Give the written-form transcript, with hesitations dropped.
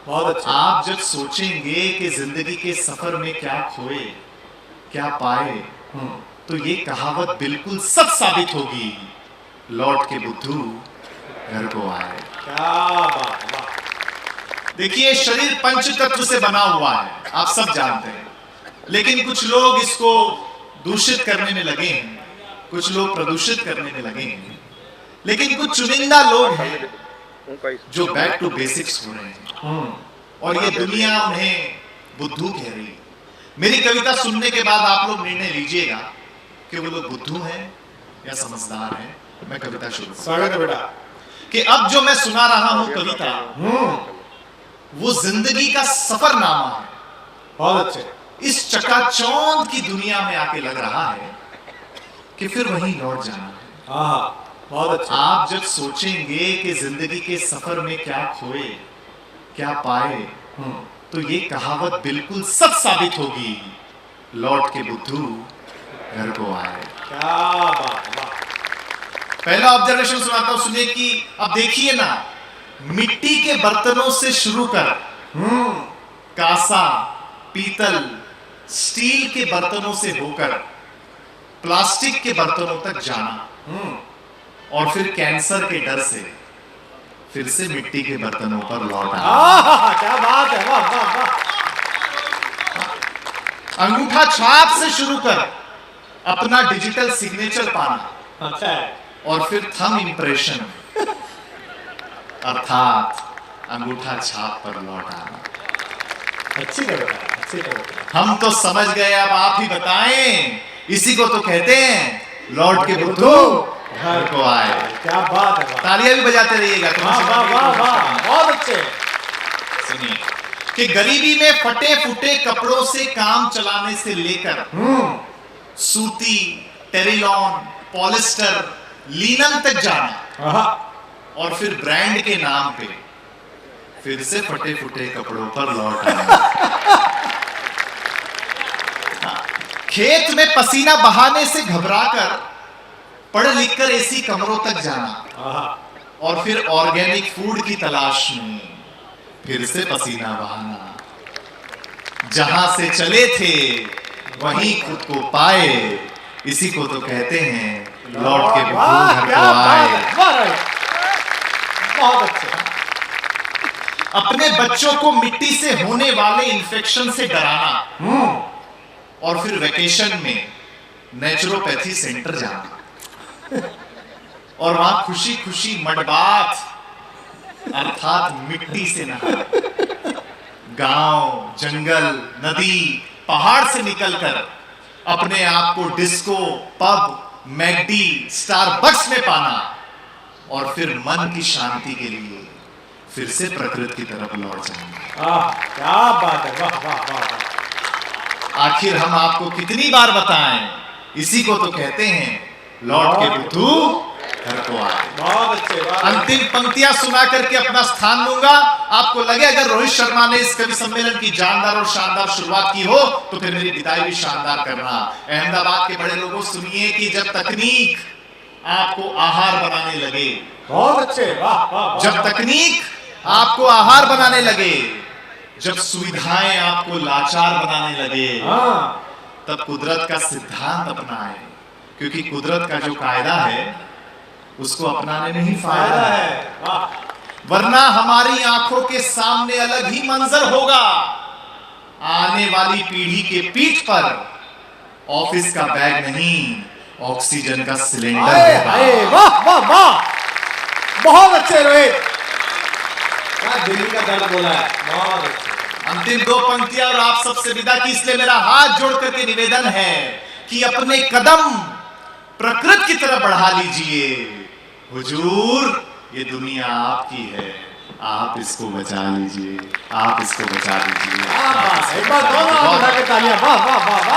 बहुत अच्छा। आप जब सोचेंगे कि जिंदगी के सफर में क्या खोए क्या पाए, तो ये कहावत बिल्कुल सच साबित होगी, लौट के बुद्धू घर को आए। क्या बात, वाह। देखिए, शरीर पंच तत्व से बना हुआ है, आप सब जानते हैं, लेकिन कुछ लोग इसको दूषित करने में लगे हैं, कुछ लोग प्रदूषित करने में लगे हैं, लेकिन कुछ चुनिंदा लोग हैं जो बैक टू बेसिक्स हो रहे हैं, और ये दुनिया उन्हें बुद्धू कह रही है। मेरी कविता सुनने के बाद आप लोग निर्णय लीजिएगा कि वो लोग बुद्धू हैं या समझदार हैं। मैं कविता शुरू स्वागत है बेटा। कि अब जो मैं सुना रहा हूं कविता, वो जिंदगी का सफरनामा है। बहुत अच्छे। इस चकाचौंध की दुनिया में आके लग रहा है कि फिर वहीं लौट जाना है। हाँ, बहुत अच्छा। आप जब सोचेंगे कि जिंदगी के सफर में क्या खोए क्या पाए, तो ये कहावत बिल्कुल सच साबित होगी, लौट के बुद्धू घर को आए। क्या बात, वाह। पहला ऑब्जर्वेशन सुनाता हूं, सुनिए कि अब देखिए ना, मिट्टी के बर्तनों से शुरू कर कांसा, पीतल, स्टील के बर्तनों से होकर प्लास्टिक के बर्तनों तक जाना, और फिर कैंसर के डर से फिर से मिट्टी के बर्तनों पर लौट आना। क्या बात है, वाह वाह वाह। अंगूठा छाप से शुरू कर अपना डिजिटल सिग्नेचर पाना, अच्छा है। और फिर थंब इंप्रेशन अर्थात अंगूठा छाप पर लौट आना। अच्छी कविता, अच्छी कविता। हम तो समझ गए, अब आप ही बताएं, इसी को तो कहते हैं लौट के बुद्धू घर को आए। क्या बात है, तालियां भी बजाते रहिएगा। वाह वाह वाह वाह, बहुत अच्छे। सुनिए कि गरीबी में फटे फूटे कपड़ों से काम चलाने से लेकर सूती, टेरिलॉन, पॉलिस्टर, लीनन तक जाना, और फिर ब्रांड के नाम पे फिर से फटे फूटे कपड़ों पर लौट आना। खेत में पसीना बहाने से घबराकर पढ़ लिखकर एसी कमरों तक जाना, और फिर ऑर्गेनिक फूड की तलाश में फिर से पसीना बहाना। जहां से चले थे वहीं खुद को पाए, इसी को तो कहते हैं लौट के बुद्धू घर को आए। बहुत अच्छे। अपने बच्चों को मिट्टी से होने वाले इन्फेक्शन से डराना, और फिर वेकेशन में नेचुरोपैथी सेंटर जाना, और वहां खुशी खुशी मडबाथ अर्थात मिट्टी से नहाना। गांव, जंगल, नदी, पहाड़ से निकलकर अपने आप को डिस्को, पब, मैकडी, स्टारबक्स में पाना, और फिर मन की शांति के लिए फिर से प्रकृति की तरफ लौट जाना। क्या बात है, वाह वाह वाह। आखिर हम आपको कितनी बार बताएं, इसी को तो कहते हैं लौट के बुद्धू घर को आए। बहुत अच्छे। अंतिम पंक्तियां सुना करके अपना स्थान लूंगा। आपको लगे अगर रोहित शर्मा ने इस कवि सम्मेलन की जानदार और शानदार शुरुआत की हो, तो फिर मेरी विदाई भी शानदार करना। अहमदाबाद के बड़े लोगों, सुनिए कि जब तकनीक आपको आहार बनाने लगे, बहुत अच्छे, वाह वाह। जब तकनीक आपको आहार बनाने लगे, जब सुविधाएं आपको लाचार बनाने लगे, तब कुदरत का सिद्धांत अपनाए, क्योंकि कुदरत का जो कायदा है उसको अपनाने में ही फायदा है। वरना हमारी आंखों के सामने अलग ही मंजर होगा। आने वाली पीढ़ी के पीठ पर ऑफिस का बैग नहीं, ऑक्सीजन का सिलेंडर होगा। वाह वाह वाह, बहुत अच्छे रोहित। दिल्ली का दर्द बोला है, बहुत अच्छे। अंतिम दो पंक्तियां और आप सबसे विदा की, इसलिए मेरा हाथ जोड़ करके निवेदन है कि अपने कदम प्रकृति की तरफ बढ़ा लीजिए। हुजूर, ये दुनिया आपकी है, आप इसको बचा लीजिए, आप इसको बचा लीजिए। एक बार दोनों तालियां, वाह वाह वाह।